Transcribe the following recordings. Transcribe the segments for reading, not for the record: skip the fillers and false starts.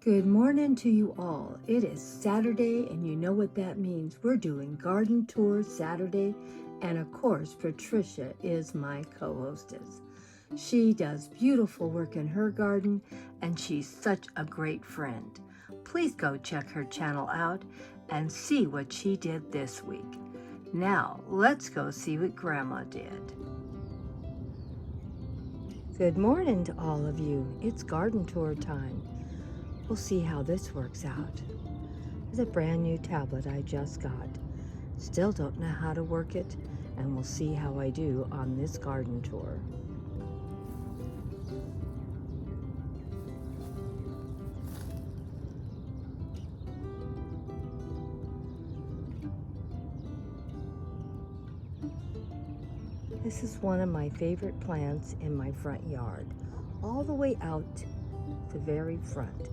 Good morning to you all. It is Saturday, and you know what that means. We're doing garden tours Saturday, and of course, Patricia is my co-hostess. She does beautiful work in her garden, and she's such a great friend. Please go check her channel out and see what she did this week. Now, let's go see what Grandma did. Good morning to all of you. It's garden tour time. We'll see how this works out. It's a brand new tablet I just got. Still don't know how to work it, and we'll see how I do on this garden tour. This is one of my favorite plants in my front yard, all the way out the very front.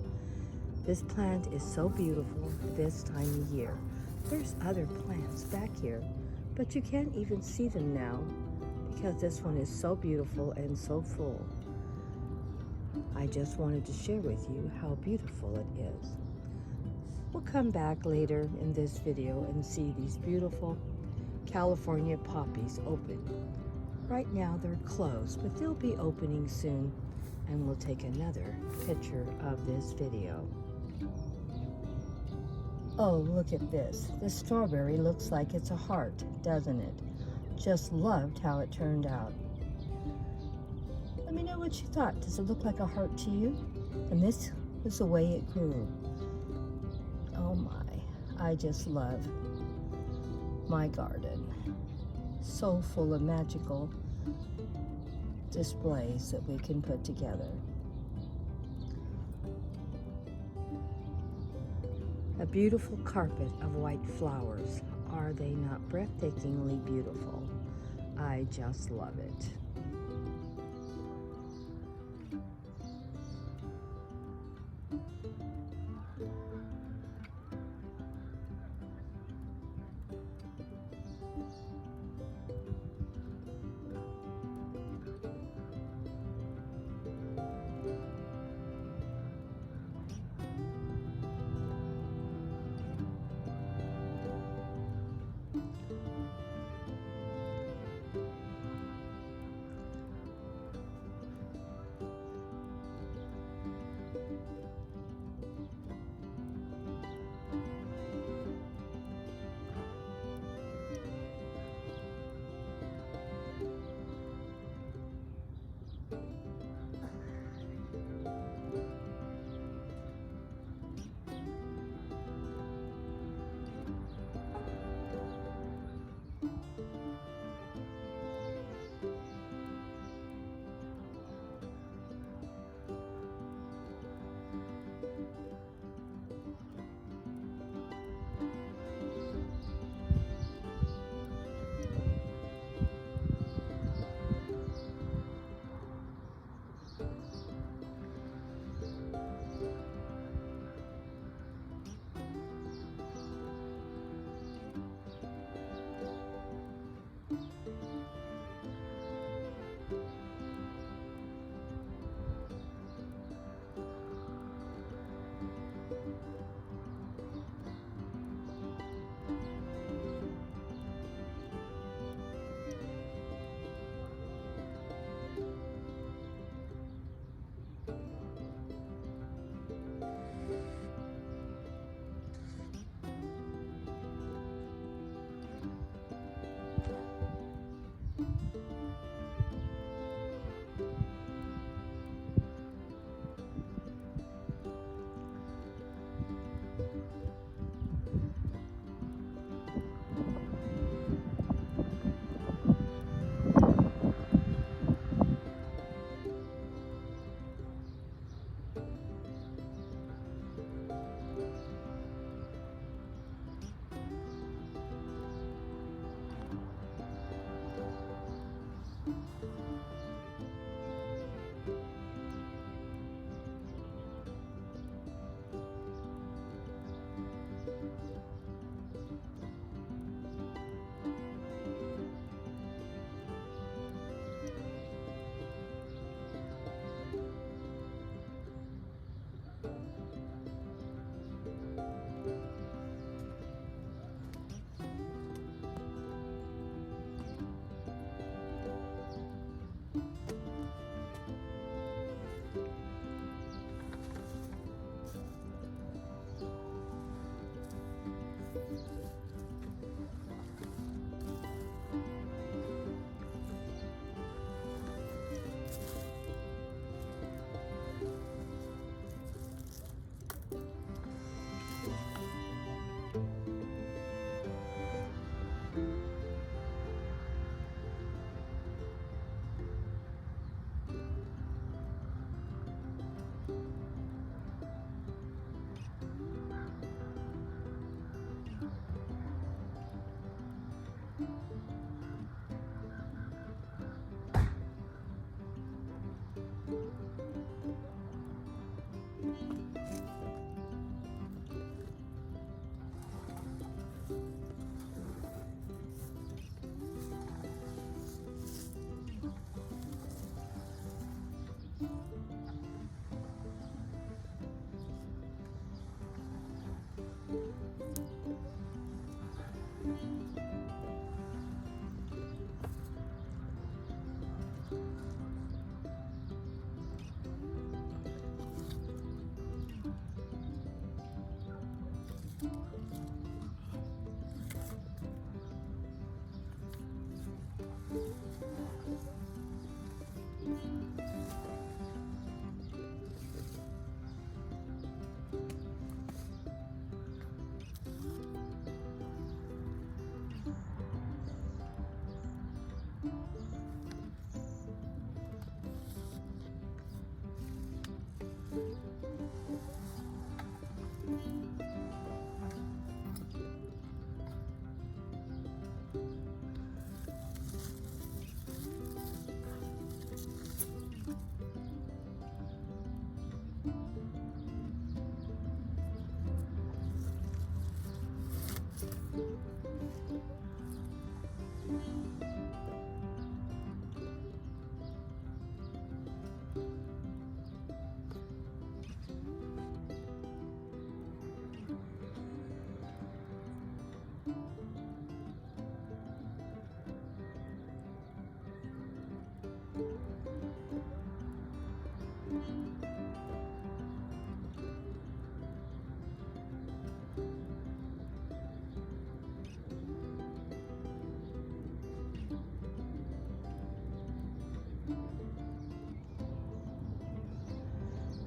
This plant is so beautiful this time of year. There's other plants back here, but you can't even see them now because this one is so beautiful and so full. I just wanted to share with you how beautiful it is. We'll come back later in this video and see these beautiful California poppies open. Right now they're closed, but they'll be opening soon, and we'll take another picture of this video. Oh, look at this. This strawberry looks like it's a heart, doesn't it? Just loved how it turned out. Let me know what you thought. Does it look like a heart to you? And this was the way it grew. Oh my, I just love my garden. So full of magical displays that we can put together. A beautiful carpet of white flowers. Are they not breathtakingly beautiful? I just love it.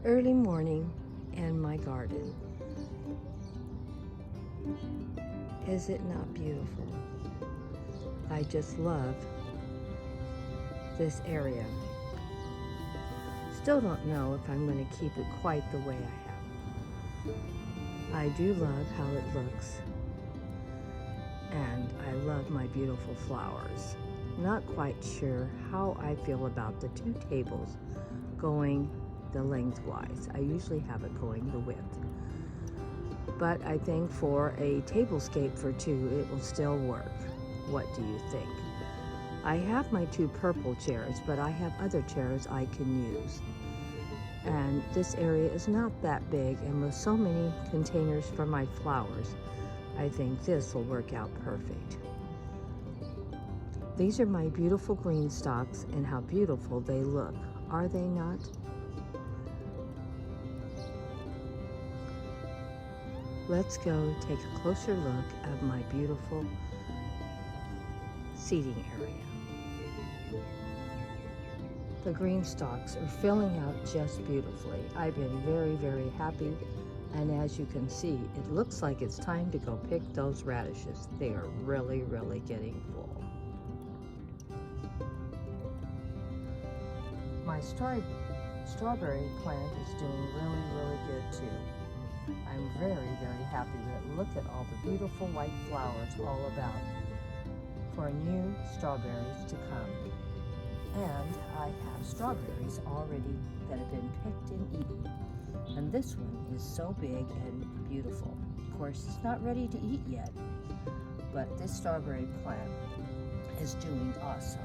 Early morning in my garden. Is it not beautiful? I just love this area. Still don't know if I'm going to keep it quite the way I have. I do love how it looks, and I love my beautiful flowers. Not quite sure how I feel about the 2 tables going the lengthwise. I usually have it going the width. But I think for a tablescape for 2, it will still work. What do you think? I have my 2 purple chairs, but I have other chairs I can use. And this area is not that big, and with so many containers for my flowers, I think this will work out perfect. These are my beautiful green stalks, and how beautiful they look. Are they not? Let's go take a closer look at my beautiful seating area. The green stalks are filling out just beautifully. I've been very, very happy, and as you can see, it looks like it's time to go pick those radishes. They are really, really getting full. My strawberry plant is doing really, really good too. I'm very, very happy with it. Look at all the beautiful white flowers all about for new strawberries to come. And I have strawberries already that have been picked and eaten. And this one is so big and beautiful. Of course, it's not ready to eat yet, but this strawberry plant is doing awesome.